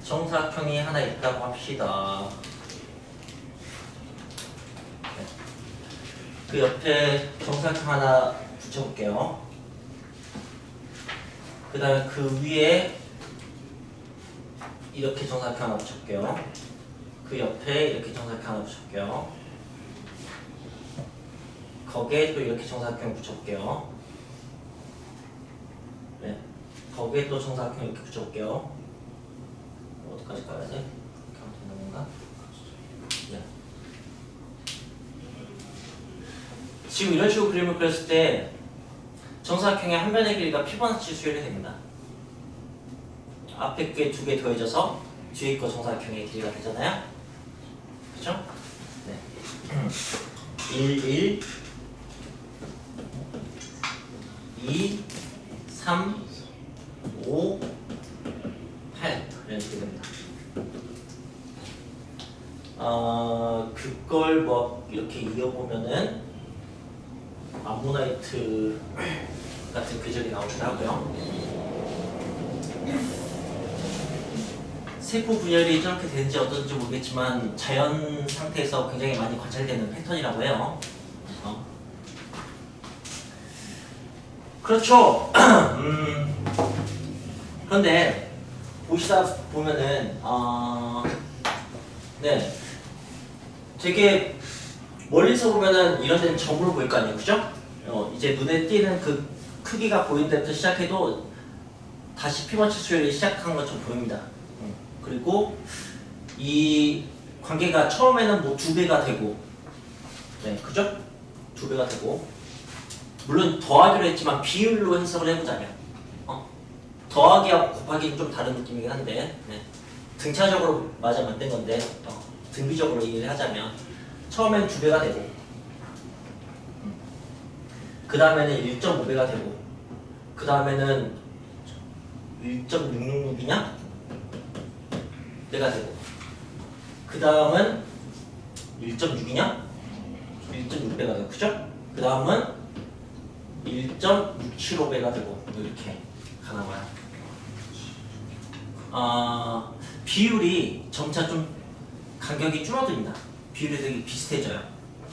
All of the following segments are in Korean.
정사각형이 하나 있다고 합시다. 네. 그 옆에 정사각형 하나 붙여볼게요. 그 다음에 그 위에 이렇게 정사각형 하나 붙여볼게요. 그 옆에 이렇게 정사각형 하나 붙여볼게요. 거기에 또 이렇게 정사각형 붙여볼게요. 네. 거기에 또 정사각형 이렇게 붙여볼게요. 어디까지 가야 돼? 이렇게 하면 되는 건가? 네. 지금 이런 식으로 그림을 그렸을 때 정사각형의 한 변의 길이가 피보나치 수열이 됩니다. 앞에 게 두 개 더해져서 뒤에 거 정사각형의 길이가 되잖아요. 그쵸? 네. 1, 1, 2, 3, 5, 8 이런 식으로 됩니다. 그걸 뭐 이렇게 이어보면은 암모나이트 같은 궤적이 나오기도 하고요. 세포 분열이 저렇게 되는지 어떤지 모르겠지만 자연 상태에서 굉장히 많이 관찰되는 패턴이라고 해요. 그렇죠. 그런데 보시다 보면은 네, 되게 멀리서 보면은 이런 데는 점으로 보일 거 아니에요, 그죠? 이제 눈에 띄는 그 크기가 보이는 데부터 시작해도 다시 피보나치 수열이 시작한 것처럼 보입니다. 그리고 이 관계가 처음에는 뭐 2배가 되고, 네, 그죠? 2배가 되고, 물론 더하기로 했지만 비율로 해석을 해보자면, 더하기하고 곱하기는 좀 다른 느낌이긴 한데, 네. 등차적으로 맞아 만든 건데, 등비적으로 얘기를 하자면, 처음엔 2배가 되고, 그 다음에는 1.5배가 되고, 그 다음에는 1.666이냐? 내가 되고, 그 다음은 1.6이냐? 1.6배가 되고, 그죠? 그 다음은 1.675배가 되고, 이렇게 가나봐요. 비율이 점차 좀 간격이 줄어듭니다. 비율이 되게 비슷해져요.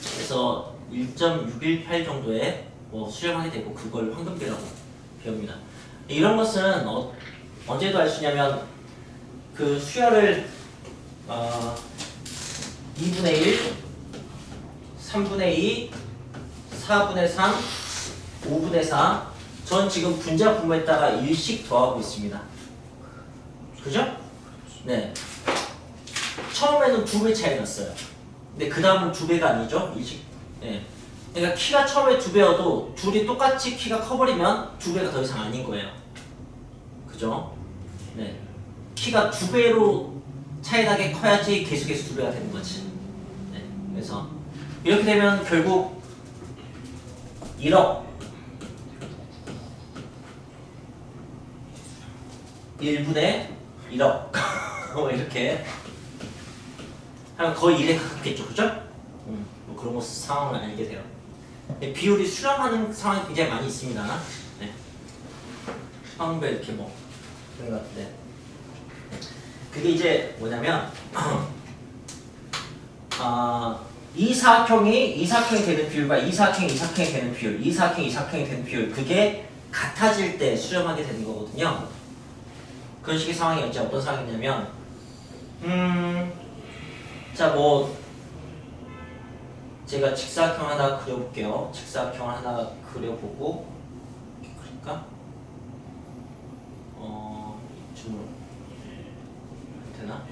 그래서 1.618 정도에 뭐 수렴하게 되고, 그걸 황금비라고 배웁니다. 이런 것은 언제도 알 수 있냐면, 그 수열을 2분의 1, 3분의 2, 4분의 3, 5분의 4. 전 지금 분자 분모에다가 1씩 더하고 있습니다. 그죠? 네. 처음에는 2배 차이 났어요. 근데 그 다음은 2배가 아니죠? 1씩. 네. 그러니까 키가 처음에 2배여도 둘이 똑같이 키가 커버리면 2배가 더 이상 아닌 거예요. 그죠? 네. 키가 2배로 차이 나게 커야지 계속해서 2배가 되는 거지. 네. 그래서 이렇게 되면 결국 1억 1분의 1억 이렇게 하면 거의 1에 가깝겠죠, 그죠? 뭐 그런 상황을 알게 돼요. 비율이 수렴하는 상황이 굉장히 많이 있습니다. 네. 황배 이렇게 뭐 그런 것 같은데, 그게 이제 뭐냐면 이사각형이 되는 비율과 이사각형이 되는 비율, 이사각형이 되는 비율, 그게 같아질 때 수렴하게 되는 거거든요. 그런 식의 상황이 이제 어떤 상황이냐면, 자, 뭐 제가 직사각형 하나 그려볼게요. 직사각형 하나 그려보고, 그럴까? 이쯤으로 되나?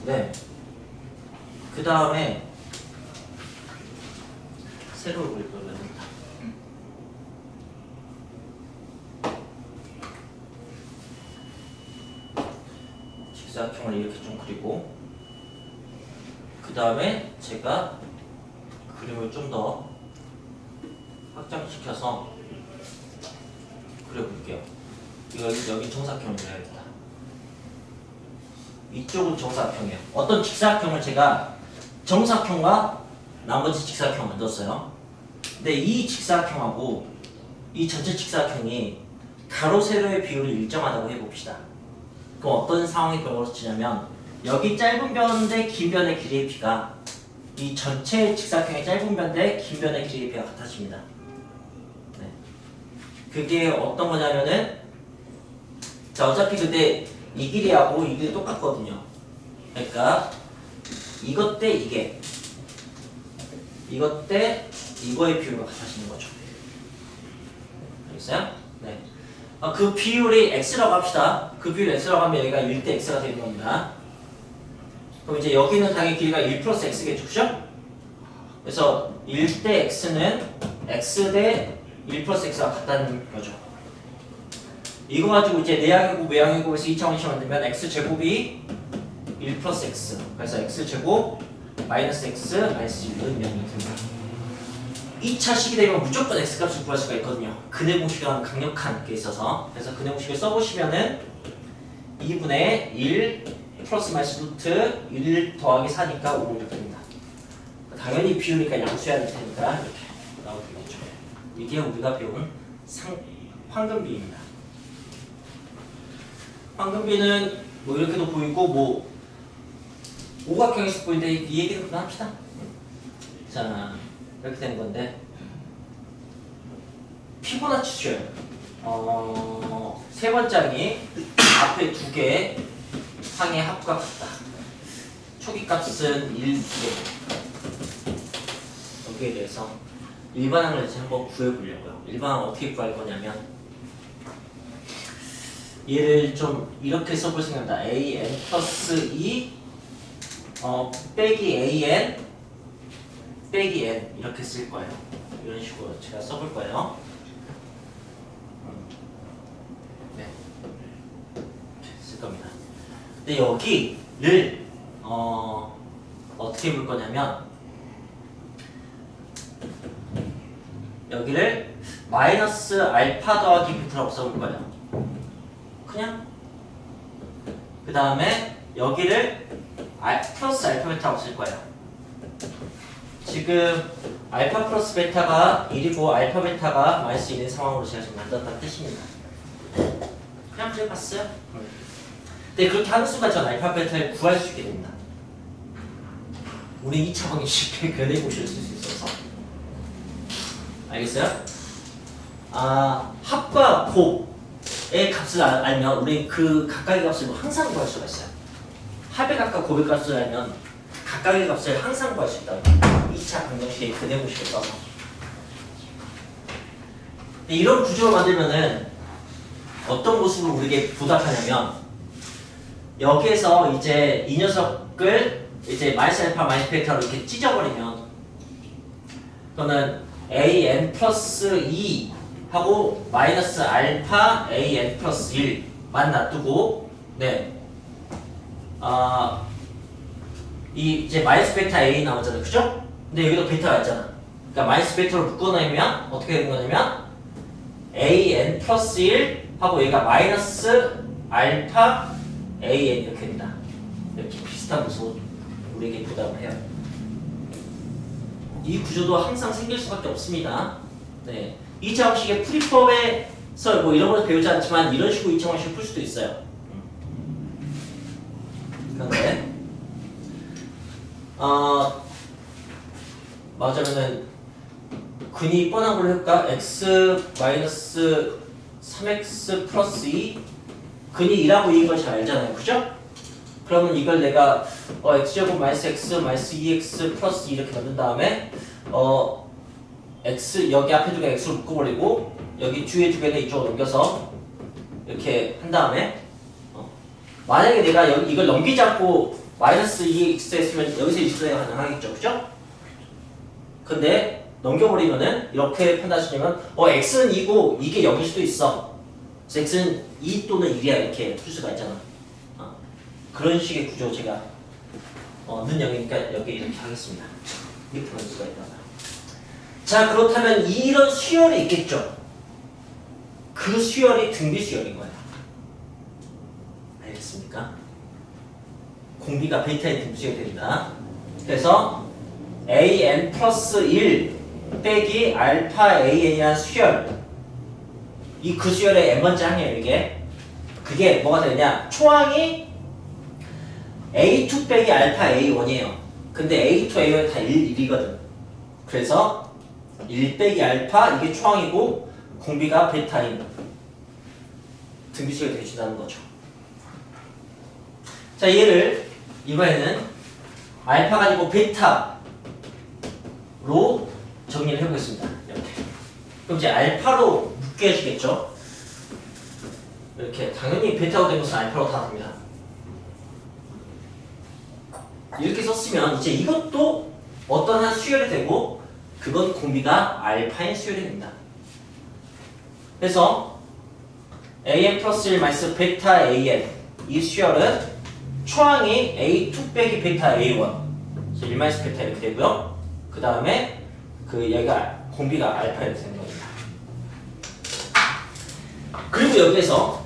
네. 그 다음에 세로로 그릴 거예요. 직사각형을 이렇게 좀 그리고, 그 다음에 제가 그림을 좀 더 확장시켜서 그려볼게요. 여기 정사각형을 그려야겠다. 이쪽은 정사각형이에요. 어떤 직사각형을 제가 정사각형과 나머지 직사각형을 만들었어요. 근데 이 직사각형하고 이 전체 직사각형이 가로 세로의 비율이 일정하다고 해봅시다. 그럼 어떤 상황이 벌어지냐면 여기 짧은 변 대 긴 변의 길이의 비가 이 전체 직사각형의 짧은 변 대 긴 변의 길이의 비가 같아집니다. 네. 그게 어떤 거냐면은 자 어차피 근데 이 길이하고 이 길이 똑같거든요. 그러니까 이것 대 이게 이것 대 이거의 비율과 같아지는 거죠. 알겠어요? 네. 그 비율이 x라고 합시다. 그 비율 x라고 하면 여기가 1대 x가 되는 겁니다. 그럼 이제 여기는 당연히 길이가 1 플러스 x겠죠, 그죠? 그래서 1대 x는 x 대 1 플러스 x가 같다는 거죠. 이거 가지고 이제 내항해곱, 외항해곱에서 2차원식 만들면 x제곱이 1 플러스 x. 그래서 x제곱 마이너스 x 마이너스 1은 0이 됩니다. 2차식이 되면 무조건 x값을 구할 수가 있거든요. 근해 공식이라는 강력한 게 있어서. 그래서 근해 공식을 써보시면은 2분의 1 플러스 마이너스 루트 1 더하기 4니까 5 이렇게 됩니다. 당연히 비우니까 양수해야 될 테니까 이렇게 나오겠죠. 이게 우리가 배운 황금비입니다. 황금비는 뭐 이렇게도 보이고 뭐 오각형에서 보이는데 이 얘기는 그만합시다. 자 이렇게 되는 건데 피보나치 수열 세 번장이 앞에 두 개 항의 합과 같다. 초기값은 1, 2개. 여기에 대해서 일반항을 이제 한번 구해보려고요. 일반항 어떻게 구할 거냐면 얘를 좀 이렇게 써볼 생각입니다. an 플러스 2 빼기 an 빼기 n 이렇게 쓸 거예요. 이런 식으로 제가 써볼 거예요. 네, 쓸 겁니다. 근데 여기를 어떻게 볼 거냐면 여기를 마이너스 알파 더하기 베타라고 써볼 거예요. 그냥 그 다음에 여기를 플러스 알파 베타라고 쓸 거예요. 지금 알파 플러스 베타가 1이고 알파 베타가 마이너스 1인 상황으로 제가 지금 만들었다는 뜻입니다. 그냥 그래 봤어요. 근데 그렇게 하는 순간 전 알파 베타를 구할 수 있게 됩니다. 우리 2차 방정식의 근해 공식을 쓸 수 있어서. 알겠어요? 합과 곱의 값을 알면 우리 그 각각의 값을 항상 구할 수가 있어요. 합의 값과 곱의 값을 알면 각각의 값을 항상 구할 수 있다고. 2차 방정식의 근해 공식을 써서. 이런 구조를 만들면은 어떤 모습을 우리에게 보답하냐면 여기에서 이제 이 녀석을 이제 마이너스 알파 마이너스 베타로 이렇게 찢어버리면 그거는 an 플러스 2 하고 마이너스 알파 an 플러스 1만 놔두고 네. 이 이제 마이너스 베타 a 나오잖아요. 그죠? 근데 여기도 베타가 있잖아. 그러니까 마이너스 베타로 묶어내면 어떻게 되는 거냐면 an 플러스 1 하고 얘가 마이너스 알파 an 이렇게 됩니다. 이렇게 비슷한 모습으로 우리에게 부담을 해요. 이 구조도 항상 생길 수밖에 없습니다. 네. 2차 방식의 풀이법에서 뭐 이런 걸 배우지 않지만 이런 식으로 2차 방식을 풀 수도 있어요. 그런데 맞으면은 근이 뻔한 걸로 해볼까? x 마이너스 3x 플러스 2 근이 2라고 이긴 걸 잘 알잖아요. 그죠? 그러면 이걸 내가 x제곱 마이너스 x 마이너스 2x 플러스 2 이렇게 만든 다음에 x 여기 앞에 두 개 x로 묶어버리고 여기 뒤에 두 개는 이쪽으로 넘겨서 이렇게 한 다음에 만약에 내가 이걸 넘기지 않고 마이너스 2x 했으면 여기서 이수가 가능하겠죠. 그죠? 근데 넘겨버리면은 이렇게 판단하시면 x는 2고 이게 0일 수도 있어. 그래서 x는 2 또는 1이야 이렇게 풀 수가 있잖아. 그런 식의 구조 제가 는 0이니까 여기 이렇게 하겠습니다. 이렇게 볼 수가 있다. 자 그렇다면 이런 수열이 있겠죠. 그 수열이 등비 수열인 거예요. 알겠습니까? 공비가 베타의 등비 수열이 됩니다. 그래서 an 플러스 1 빼기 알파 AN이라는 수열. 이 그 수열의 n번째 항이에요, 이게. 그게 뭐가 되느냐? 초항이 A2 빼기 알파 A1이에요. 근데 A2, A1 다 1이거든. 그래서 1 빼기 알파 이게 초항이고 공비가 베타인 등비식을 대신하는 거죠. 자, 얘를 이번에는 알파 가지고 베타로 정리를 해보겠습니다. 이렇게. 그럼 이제 알파로 묶게 해주겠죠? 이렇게 당연히 베타로 된 것은 알파로 다 됩니다. 이렇게 썼으면 이제 이것도 어떤 한 수열이 되고 그건 공비가 알파인 수열이 됩니다. 그래서 an 플러스 1 마이너스 베타 an 이 수열은 초항이 a2 빼기 베타 a1 1 마이너스 베타 이렇게 되고요. 그 다음에 그 여기가 공비가 알파 이렇게 되는 겁니다. 그리고 여기에서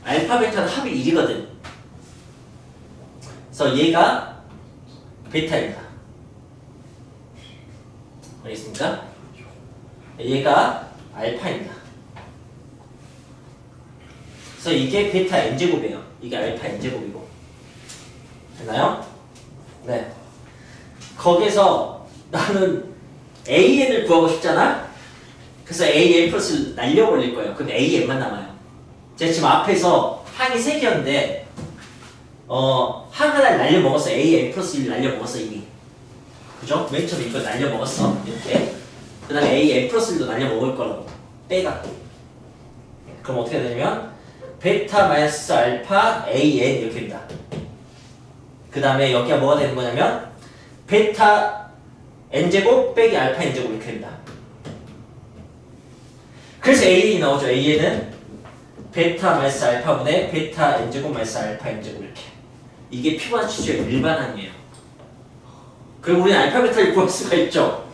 알파 베타는 합이 1이거든. 그래서 얘가 베타입니다. 알겠습니까? 얘가 알파입니다. 그래서 이게 베타 n제곱이에요. 이게 알파 n제곱이고. 됐나요? 네. 거기서 나는 an을 구하고 싶잖아? 그래서 an 플러스를 날려버릴 거예요. 그럼 an만 남아요. 제가 지금 앞에서 항이 3개였는데 항 하나를 날려먹었어. an 플러스 1을 날려먹었어 이미. 그죠? 맨 처음에 이걸 날려먹었어. 이렇게. 그 다음에 an 플러스 1도 날려먹을 거라고. 빼갖고. 그럼 어떻게 되냐면 베타 마이너스 알파 an 이렇게 됩니다. 그 다음에 여기가 뭐가 되는 거냐면 베타 n제곱 빼기 알파 n제곱 이렇게 됩니다. 그래서 an이 나오죠. an은 베타 마이너스 알파분의 베타 n제곱 마이너스 알파 n제곱 이렇게. 이게 피보나치의 일반항이에요. 그리고 우리는 알파 베타를 구할 수가 있죠.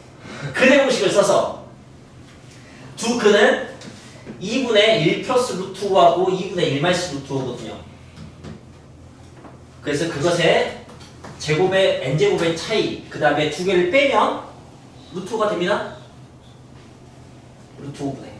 근의 공식을 써서 두 근은 2분의 1 플러스 루트 5하고 2분의 1 마이너스 루트 5거든요. 그래서 그것의 제곱의 n제곱의 차이 그 다음에 두 개를 빼면 루트 5가 됩니다. 루트 5분의